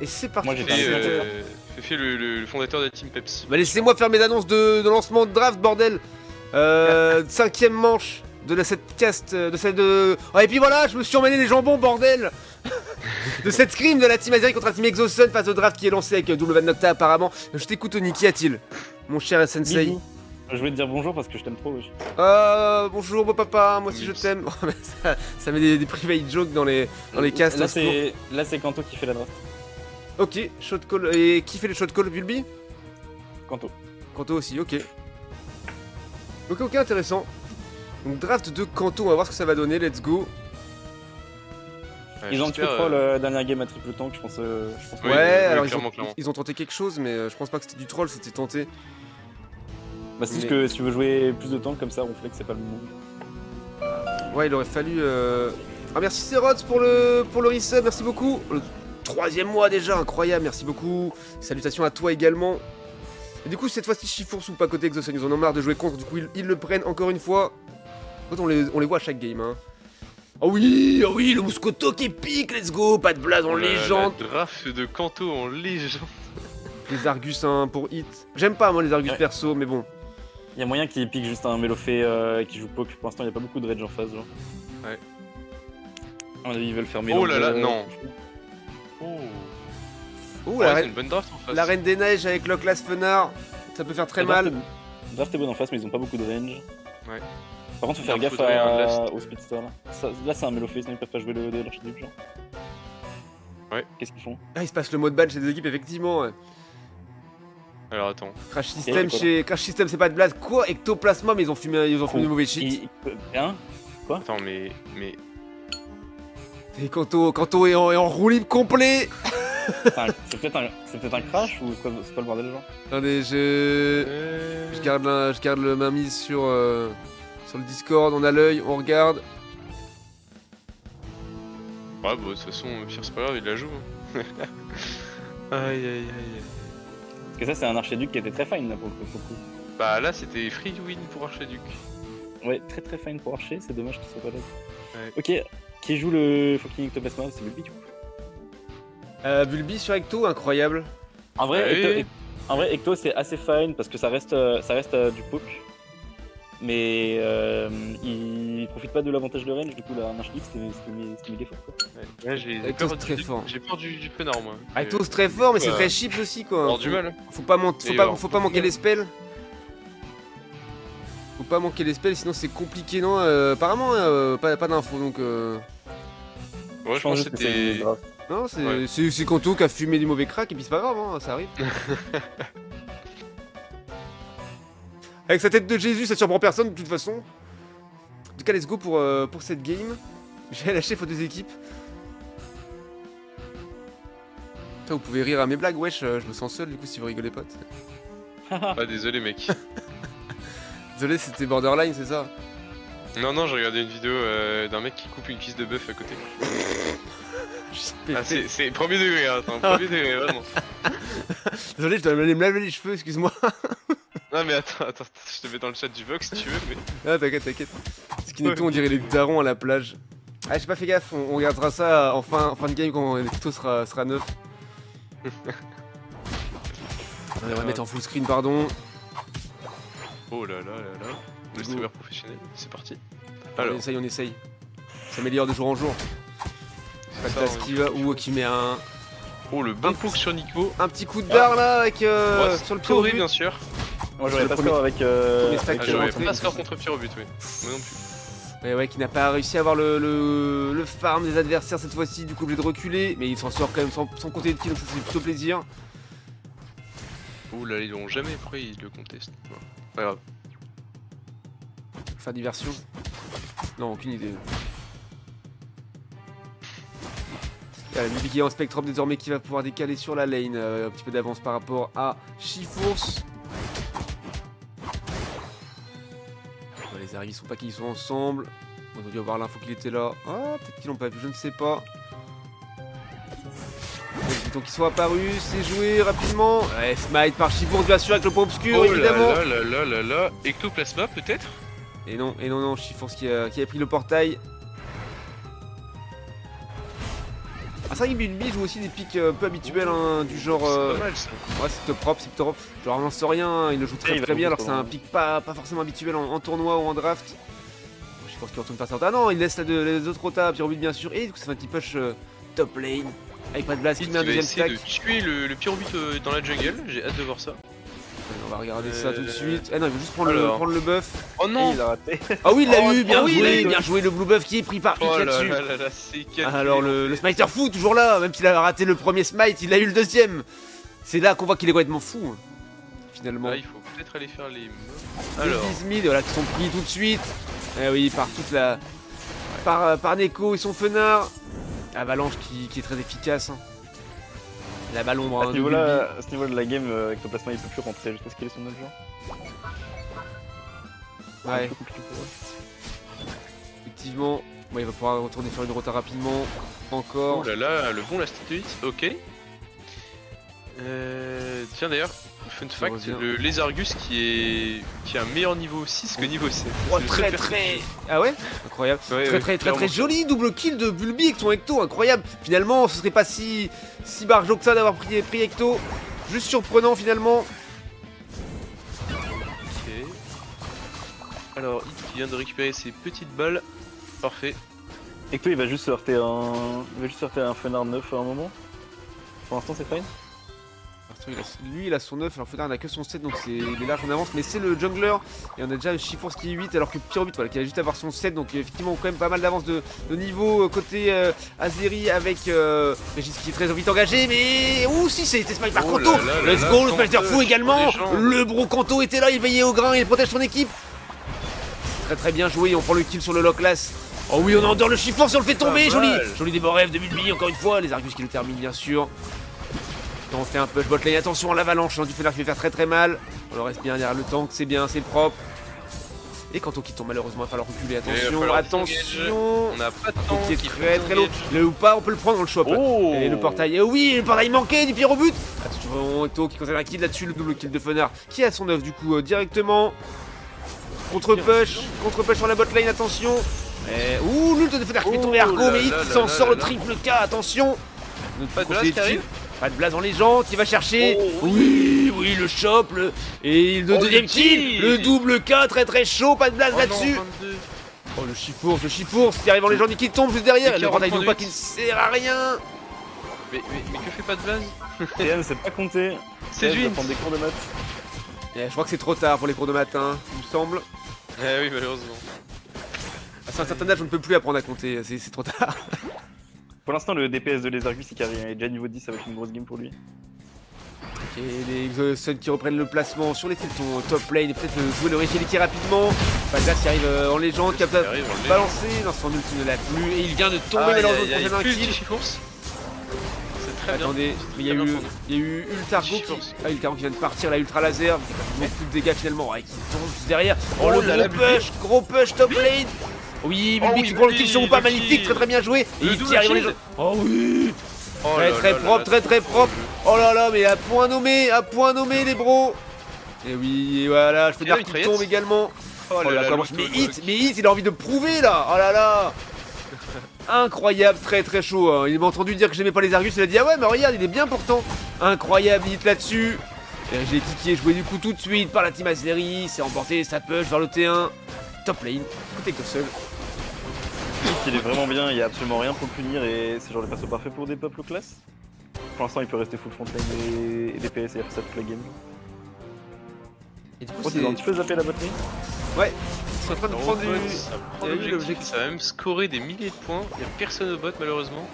Et c'est parti. Moi, j'ai Fait le fondateur de la Team Pepsi. Bah laissez-moi faire mes annonces de lancement de draft, bordel. 5ème manche de cette cast, de cette... Oh, et puis voilà, je me suis emmêlé les jambons, bordel. De cette scrim de la Team Azeri contre la Team Exosun face au draft qui est lancé avec Double Van Nocta apparemment. Je t'écoute Tony, qu'y a-t-il? Mon cher Sensei. Bisous. Je voulais te dire bonjour parce que je t'aime trop, wesh. Bonjour beau papa, moi aussi je t'aime. Ça met des private jokes dans les casts. Là, c'est Kanto qui fait la draft. Ok, shot call. Et qui fait les shot call, Bulby? Kanto. Kanto aussi, ok. Ok, intéressant. Donc draft de Kanto, on va voir ce que ça va donner, let's go. Ouais, Ils ont tué troll la dernière game à triple tank, je pense. Oui, Ouais, alors clairement. ils ont tenté quelque chose, mais je pense pas que c'était du troll, c'était tenté. Bah, c'est juste que si tu veux jouer plus de tank comme ça, on flex, c'est pas le moment. Ouais, il aurait fallu. Ah, merci Serods pour le resub, merci beaucoup. Le 3ème mois déjà, incroyable, merci beaucoup. Salutations à toi également. Et du coup, cette fois-ci, Chifours ou pas côté Exosun, ils en ont marre de jouer contre, du coup, ils le prennent encore une fois. En fait, on les voit à chaque game, hein. Oh oui, le Mouscoto qui pique, let's go, pas de blaze en légende. La draft de Kanto en légende. Les Argus hein, pour hit. J'aime pas moi les Argus perso, mais bon. Il y a moyen qu'il pique juste un Melofé qui joue poke. Pour l'instant, il n'y a pas beaucoup de rage en face, genre. Ouais. À mon avis, ils veulent faire Oh là là, non. Oh. Ouh, Ouais, c'est une bonne draft en face. la Reine des Neiges avec Loclas Fenard, ça peut faire très mal. Le draft est bon en face, mais ils ont pas beaucoup de range. Ouais. Par contre, faut faire Il gaffe faudrait un last. au speedster là. Là, c'est un Melofé, sinon ils peuvent pas jouer le l'archiduc, genre. Ouais. Qu'est-ce qu'ils font? Ah, il se passe le mode ban chez des équipes, effectivement. Ouais. Alors attends. Crash System Crash System, c'est pas de blague. Quoi? Ectoplasma, mais ils ont fumé de mauvais shit. Hein? Attends, mais. Et Kanto est en roue libre complet. C'est peut-être un crash ou c'est pas le bordel, genre? Attendez, je garde le main mise sur le Discord, on a l'œil, on regarde. Ouais, bah de toute façon, pire c'est pas grave, il la joue. Hein. Aïe aïe aïe. Parce que ça, c'est un archiduc qui était très fine là pour le coup. Bah là, c'était free win pour Archiduc. Ouais, très fine pour Archer, c'est dommage qu'il soit pas là. Ouais. Ok, qui joue le fucking Ectoplasma? C'est Bulby du coup. Bulby sur Ecto, incroyable. En vrai, Ah oui. Ecto c'est assez fine parce que ça reste du poke. Mais il profite pas de l'avantage de range, du coup là, un archiduc c'était méga fort quoi. Ouais, j'ai Ecto, peur, c'est très fort. j'ai peur du Fenard moi. Ecto c'est très fort, mais c'est très cheap aussi quoi. Avoir du mal. Faut pas manquer les spells. Faut pas manquer les spells, sinon c'est compliqué, non apparemment, pas d'infos donc. Ouais, je pense que c'était. Non, c'est Kanto qui a fumé du mauvais crack et puis c'est pas grave, hein, ça arrive. Avec sa tête de Jésus, ça surprend personne de toute façon. En tout cas, let's go pour cette game. J'ai lâché faute des équipes. Putain, vous pouvez rire à mes blagues, wesh, je me sens seul du coup si vous rigolez pas. Ah, désolé, mec. Désolé, c'était borderline, c'est ça? Non, j'ai regardé une vidéo d'un mec qui coupe une piste de bœuf à côté. Ah, c'est premier degré, hein, attends, premier degré, vraiment. Désolé, je dois aller me laver les cheveux, excuse-moi. Non, mais attends, je te mets dans le chat du Vox si tu veux, mais. Ah, t'inquiète. Skinetto, on dirait les darons à la plage. Ah, j'ai pas fait gaffe, on regardera ça en fin de game quand Ecto sera neuf. On va mettre en full screen, pardon. Oh là. Le streamer professionnel, c'est parti. Alors. On essaye. Ça s'améliore de jour en jour. Patas qui va ou qui met un. Oh, le bon poke sur Nico. Un petit coup de barre là avec sur le Pyro bien sûr. Moi j'aurais pas score avec. J'aurais pas score contre Pyro but, oui. Moi non plus. Ouais, qui n'a pas réussi à avoir le farm des adversaires cette fois-ci, du coup obligé de reculer, mais il s'en sort quand même sans compter de kills, donc ça c'est plutôt plaisir. Oh là, ils l'ont jamais pris, ils le contestent. Ouais. Pas grave. Faire diversion. Non, aucune idée. Il y a la Nubi qui est en Spectrum désormais qui va pouvoir décaler sur la lane, un petit peu d'avance par rapport à Chifours. Les arrivés sont pas qu'ils sont ensemble. On a dû avoir l'info qu'il était là. Ah, peut-être qu'ils l'ont pas vu, je ne sais pas. Donc ils sont apparus, c'est joué rapidement. Ouais, smite par Chifours bien sûr avec le point obscur évidemment. Oh là. Ectoplasma peut-être? Et non, Chifours qui a pris le portail. Ah, c'est vrai que Bulbi joue aussi des pics un peu habituels, hein, du genre. C'est pas mal ça. Ouais, c'est top propre, c'est top propre. Genre, on n'en sait rien, il le joue très il va très bien, alors que c'est beaucoup un pic pas forcément habituel en tournoi ou en draft. Je pense qu'il retourne faire ça. Ah non, il laisse les autres rotas, Pyrobut bien sûr, et du coup, ça fait un petit push top lane. Avec pas de blast qui Il met un va deuxième essayer stack. de tuer le Pyrobut dans la jungle, j'ai hâte de voir ça. On va regarder ça tout de suite. Ah non, il veut juste prendre, alors. prendre le buff. Oh Et non. il a raté. Ah oui, il l'a Oh, eu, bien oh oui, il l'a joué, eu. bien joué, le blue buff qui est pris par Hit Oh là là-dessus. là là là, c'est calculé. Alors le smiter fou toujours là, même s'il a raté le premier smite, il a eu le deuxième. C'est là qu'on voit qu'il est complètement fou, hein, finalement. Là, il faut peut-être aller faire les mobs. Les Alors, 10 000, voilà, qui sont pris tout de suite. Eh oui, par toute la... Par Neko et son fenard. Avalanche qui est très efficace, hein. La balle ombre, À hein, ce de niveau-là, à ce niveau de la game, avec le placement, il peut plus rentrer jusqu'à ce qu'il ait son 9 jours. Bulbi. Ouais, Un peu compliqué pour eux. effectivement. Bon, il va pouvoir retourner faire une rota rapidement. Encore. oh là là, le bon last hit, ok. Tiens d'ailleurs, fun fact, revient. le Lézargus qui a un meilleur niveau 6 que niveau 7. Oh, C'est très super. très... Ah ouais. Incroyable. Ouais, Très ouais, très clairement. joli double kill de Bulbi avec son Ecto, incroyable. Finalement, ce serait pas si barjo que ça d'avoir pris Ecto. Juste surprenant finalement. Ok. Alors, Hit qui vient de récupérer ses petites balles. Parfait. Et que toi, il va juste heurter un fenard neuf à un moment. Pour l'instant, c'est fine. Lui il a son 9, alors Fenard n'a que son 7 donc il est large en avance, mais c'est le jungler et on a déjà Chiforce qui est 8 alors que Pyrobut voilà, qui va juste avoir son 7 donc effectivement quand même pas mal d'avance de niveau côté Azeri avec Régis qui est très vite engagé mais ouh si c'était Smite par Oh Kanto. là là là Let's là, go le Kanto, Smiter fou je également, prends les jambes. le bro Kanto était là, il veillait au grain, il protège son équipe. Très très bien joué, on prend le kill sur le Lockless. Oh oui on endort le Chiforce et on le fait tomber, Pas joli. mal. Joli des beaux rêves de Bulbi encore une fois, les Argus qui le terminent bien sûr. On fait un push bot lane, attention à l'avalanche, hein, du Fenard qui va faire très très mal. On le reste bien derrière le tank, c'est bien, c'est propre. Et quand on qui tombe malheureusement, il va falloir reculer, il va attention, falloir attention. On n'a pas de temps. Qui est très très long. Le ou pas, on peut le prendre, on le chope. Oh Et le portail, oui, le portail manquait du Pyrobut. Attention, Eto qui concerne un kill là-dessus, le double kill de Fenard qui a son œuf du coup directement. Contre-push sur la bot lane, attention. Ouh, l'ult de Fenard qui fait tomber Oh Argo, là mais Hit là qui là s'en là sort là le là. triple K, attention. Notre Pas de conseiller blast qui arrive. Pas de blaze en légende, qui va chercher. Oh, oui, le chope, et le Oh, deuxième le kill, kill. le double K, très très chaud, pas de blaze Oh non, là-dessus. 22. Oh le Chifourse qui arrive en légende et qui tombe juste derrière. Et Et qui le portail reprend non pas du qui ne hit. sert à rien. Mais que fait pas de base? TM, c'est pas compté. C'est TM, lui. va prendre des cours de maths. Je crois que c'est trop tard pour les cours de matin, il me semble. Eh oui, malheureusement. À un certain âge, on ne peut plus apprendre à compter, c'est trop tard. Pour l'instant, le DPS de Lézargus, il est déjà niveau 10, ça va être une grosse game pour lui. Et les Sun qui reprennent le placement sur les Tiltons top lane et peut-être jouer le Régéliqué rapidement. Pazas qui arrive en légende, qui a peut-être arrive en légende. balancé. Non, son ult ne l'a plus et il vient de tomber Aïe, malheureusement aïe, aïe, pour un plus kill. de Chiforce. C'est très bien. Attendez, mais il y a Très bien eu, pour nous. il y a eu Ultargo qui... Chiforce. Ah, Ultargo qui vient de partir, la Ultra Laser, beaucoup de dégâts finalement, ouais, qui tombe juste derrière. Oh, Oh le là là, gros push top lane. Oui, Oh Bulbi oui, qui prend le kill Bulbi, sur ou pas, le magnifique, kill. très bien joué. Et Le il double qui arrive en kill. légende. Oh oui, Oh très là très là propre, là, très propre. Oh là là, mais à point nommé les bros. Et oui, et voilà, je fais Et là, qui mitraillette. tombe également. Oh Oh là là, comment l'auto, mais le Hit, il a envie de prouver là. Oh là là. Incroyable, très très chaud. Hein. Il m'a entendu dire que j'aimais pas les Argus, il a dit ah ouais mais regarde il est bien pourtant. Incroyable Hit là-dessus. Et j'ai qui est joué du coup tout de suite par la team Azeri, c'est emporté, ça push vers le T1. Top lane, côté que seul. Il est vraiment bien, il y a absolument rien pour le punir et c'est genre le perso parfait pour des peuples classe. Pour l'instant, il peut rester full frontline et DPS et faire ça toute la game. Et du coup Oh, c'est... tu dois un petit peu zapper la bot lane. Ouais, c'est en train de Alors, prendre au bot, du... ça prend Il y a eu l'objectif, l'objectif. ça va même scorer des milliers de points. Il n'y a personne au bot malheureusement.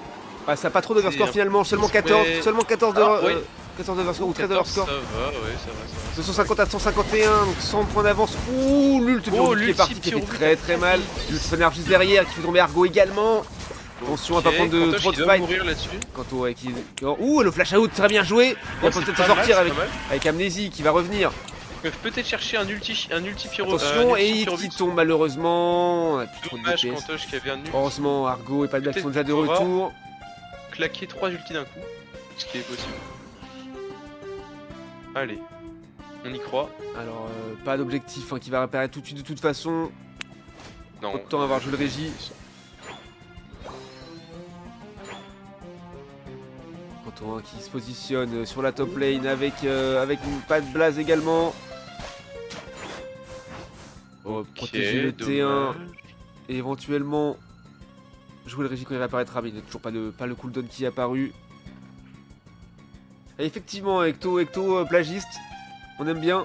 Ah, ça a pas trop d'overscore C'est- finalement, seulement Ouais. 14, seulement 14 de... Ah, ouais. 14 d'overscore ou 13 14, d'overscore. ça va, ouais, ça va. De 150 à 151, donc 100 points d'avance. Ouh, l'ult Pyrobut qui est l'ulti parti, qui fait Pyrobut. très très mal. L'ult Fenard juste derrière, qui fait tomber Argo également. Attention à pas prendre de trop de doit fight. mourir là-dessus. Quant au qui... Ouh, le flash out, très bien joué. Il va c'est peut-être pas s'en mal, sortir c'est avec, pas mal. avec Amnésie qui va revenir. Ils peuvent peut-être chercher un ulti pyro. Attention, un et ulti Hit Pyrobut. qui tombe malheureusement. On a plus trop de Dommage DPS. Kantosh qui avait un ult. Heureusement, Argo et pas de Black Peut-être sont déjà de qu'on va- retour. Claquer 3 ultis d'un coup. Ce qui est possible. Allez. On y croit. Alors, pas d'objectif hein, qui va apparaître tout de suite de toute façon. Non. Autant avoir joué le régie. Attends, qui se positionne sur la top lane avec une patte Blaze également. Oh, protéger le T1 dommage. et éventuellement jouer le régie quand il réapparaîtra, mais il n'y a toujours pas le cooldown qui est apparu. Et effectivement, Ecto plagiste, on aime bien.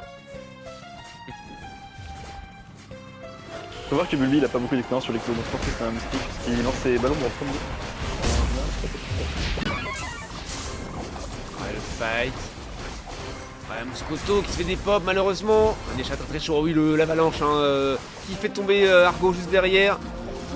Faut voir que Bulby il a pas beaucoup d'expérience sur les clos, donc je pense que c'est un mystique parce qu'il lance ses ballons en premier. Ouais, le fight. Ouais, Moscoto qui se fait des pops malheureusement. Un échat très chaud, oui, l'avalanche qui fait tomber Argo juste derrière.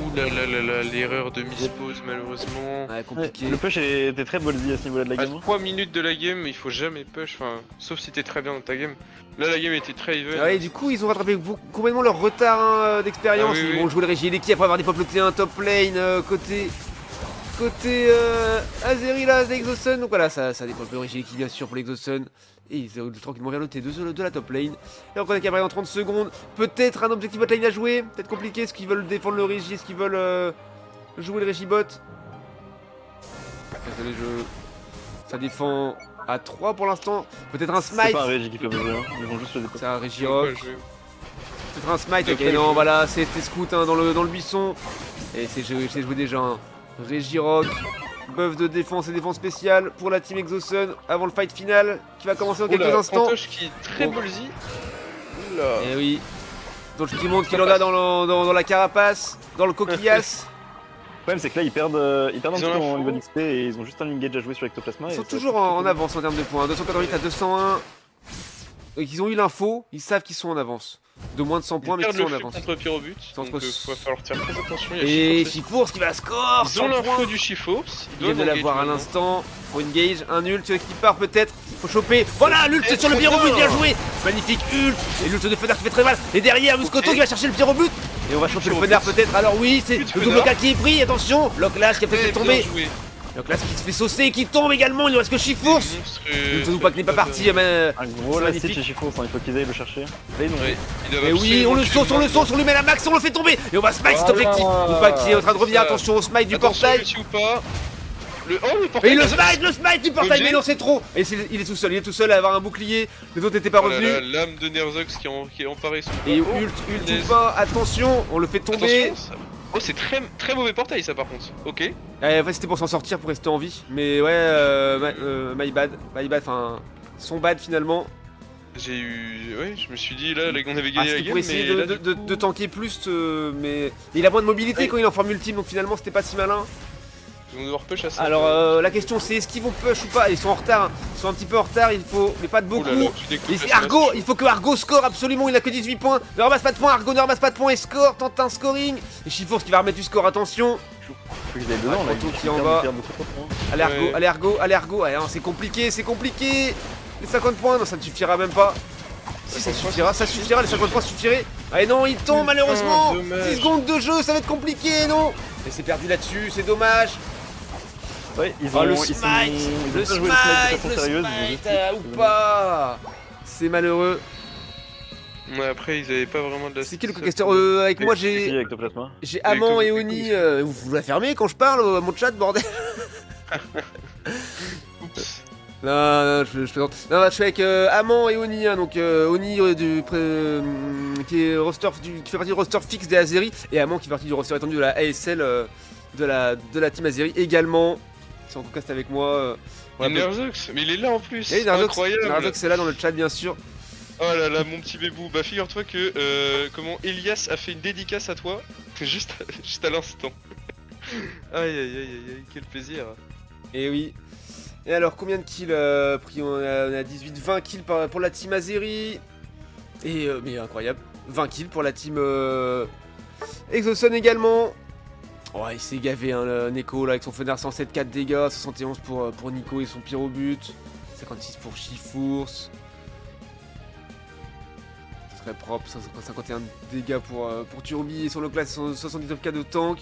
Ouh là là là là, l'erreur de mispose malheureusement. Ouais, compliqué. Le push était très ballsy à ce niveau-là de la À game. 3 minutes de la game, il faut jamais push, enfin, sauf si t'es très bien dans ta game. Là, la game était très even. Ah ouais, du coup, ils ont rattrapé complètement leur retard d'expérience. Ah oui, Ils oui. vont jouer le régie d'équipe après avoir des pop le T1 top lane côté Azeri là, d'Exosun. Donc voilà, ça dépend le régie d'équipe bien sûr pour l'Exosun. Et ils roulent tranquillement vers le T2 de la top lane. Et on connaît qu'après dans 30 secondes, peut-être un objectif bot lane à jouer. Peut-être compliqué, est-ce qu'ils veulent défendre le régie, est-ce qu'ils veulent jouer le régie bot. Désolé, ça défend à 3 pour l'instant. Peut-être un C'est smite. pas un régie qui peut jouer, hein. Ils vont juste le dépasser. C'est un régie J'ai rock. pas joué. Peut-être un smite, J'ai ok, pas non, joué. voilà, c'est scout dans le buisson. Et c'est joué déjà un Régirock, buff de défense et défense spéciale pour la team Exosun avant le fight final qui va commencer dans quelques Oula, instants. Pantoche qui est très Bon. ballsy. Oula. Et oui, donc qui montre qu'il en a dans la carapace, dans le coquillasse. Le problème c'est que là ils perdent un Ils petit ont peu en l'info. niveau d'XP et ils ont juste un engage à jouer sur Ectoplasma. Ils et sont ça toujours va être en compliqué. avance en termes de points, 288 à 201. Donc ils ont eu l'info, ils savent qu'ils sont en avance. De moins de 100 points, Ils mais qu'ils perdent sont en le avance. feu contre Pyrobut, Entre donc va falloir faire très attention. Il y a Et Chiforce. Chifours qui va score, Ils ont 100 points. l'info du Chiforce. Ils viennent de l'avoir à l'instant. Pour engage, un ult qui part peut-être. Faut choper. Voilà, l'ult Et sur le trop Pyrobut, fort. bien joué. Magnifique ult. Et l'ult de Fenard qui fait très mal. Et derrière, Muscoto Ok. qui va chercher le Pyrobut. Et on va choper le Pyrobut. Fenard peut-être. Alors oui, c'est But le Fenard. double K qui est pris. Attention, Locklash qui a peut-être fait Bien tomber. joué. Locklash qui se fait saucer et qui tombe également. Il ne reste que Chifours. L'ult de Noupak n'est pas parti. Mais... Un gros C'est lacet magnifique. chez Chifours, il faut qu'ils aillent le chercher. Là ils l'ont Ouais, ils doivent Et oui, absolument on le tuer sauce, on lui met la max, on le fait tomber. Et on va smite cet Voilà. objectif. Noupak qui est en train de revenir. Ça. Attention au smite du Attention, portail. réussi ou pas. Le Et portail. le smite du portail, Objet. mais non, c'est trop. Et il est tout seul à avoir un bouclier. Les autres n'étaient pas Oh là revenus. là, l'âme de Nerzox qui est emparée sous Et Oh, ult punaise. ou pas, attention, on le fait tomber. Attention, ça- Oh, c'est très très mauvais portail ça par contre. Ok. En fait, c'était pour s'en sortir, pour rester en vie. Mais ouais, my bad, enfin, son bad finalement. J'ai eu. Ouais, je me suis dit là, on avait Ah, gagné la c'était game. pour essayer mais là, de, du de- coup- de tanker plus, mais il a moins de mobilité Ouais. quand il est en forme ultime, donc finalement c'était pas si malin. Ils vont devoir push à ça. Alors la question c'est est-ce qu'ils vont push ou pas? Ils sont en retard, hein. Ils sont un petit peu en retard, il faut, mais pas de beaucoup. Et c'est Argo, il faut que Argo score absolument, il a que 18 points. Ne ramasse pas de points, Argo ne ramasse pas de points et score, tente un scoring. Et Chifours qui va remettre du score, attention. Faut qu'ils aillent dedans là. Proto ils qui en perdent- va. ils perdent beaucoup trop de points. Allez Argo, Ouais. allez Argo, allez Argo. Ouais, non, c'est compliqué, c'est compliqué. Les 50 points, non ça ne suffira même pas. Si ça suffira, les 50 points suffiraient. Allez non, il tombe malheureusement. dommage. 10 secondes de jeu, ça va être compliqué, non. Et c'est perdu là-dessus, c'est dommage. Ouais, ils Oh ont le ils smite, sont- ils ont le pas joué smite, de façon le sérieuse, ils ont smite, juste- ou pas. C'est malheureux. Ouais, après ils avaient pas vraiment de la. C'est qui le co-caster avec moi C'est qui j'ai Ectoplasma Amand Et et comme- Oni. Vous la fermez quand je parle à mon chat, bordel. Oups. Non, je plaisante. Non, je suis avec Amand et Oni, hein, donc Oni qui est qui fait partie du roster fixe des Azeri et Amand qui fait partie du roster étendu de la ASL de la team Azeri également. Qui sont en co-cast avec moi. Et Voilà. Nerzox, mais il est là en plus. Et Nardox, Incroyable. Nardox est là dans le chat bien sûr. Oh là là, mon petit bébou. Bah figure-toi que comment Elias a fait une dédicace à toi juste à l'instant. Aïe aïe aïe aïe aïe, quel plaisir. Et oui. Et alors, combien de kills pris on a 18-20 kills pour la team Azeri. Et mais incroyable. 20 kills pour la team Exosun également. Oh, il s'est gavé, hein, le Neko là avec son Fenard 107, 4 dégâts, 71 pour Nico et son Pyrobut, 56 pour Chifours. Ce serait propre, 51 dégâts pour Turbi et sur le classe 79k de tank.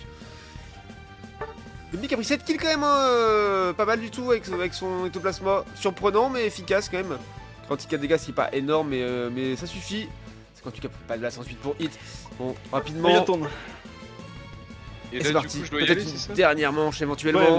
Le mec a pris 7 kills quand même, hein, pas mal du tout avec son ectoplasma. Surprenant mais efficace quand même. 34 dégâts, c'est pas énorme mais ça suffit. C'est quand tu capes pas de place ensuite pour hit. Bon, rapidement. Il retourne. Et Et là c'est du parti. coup je dois y Peut-être aller, c'est ça une dernière manche éventuellement. Ouais,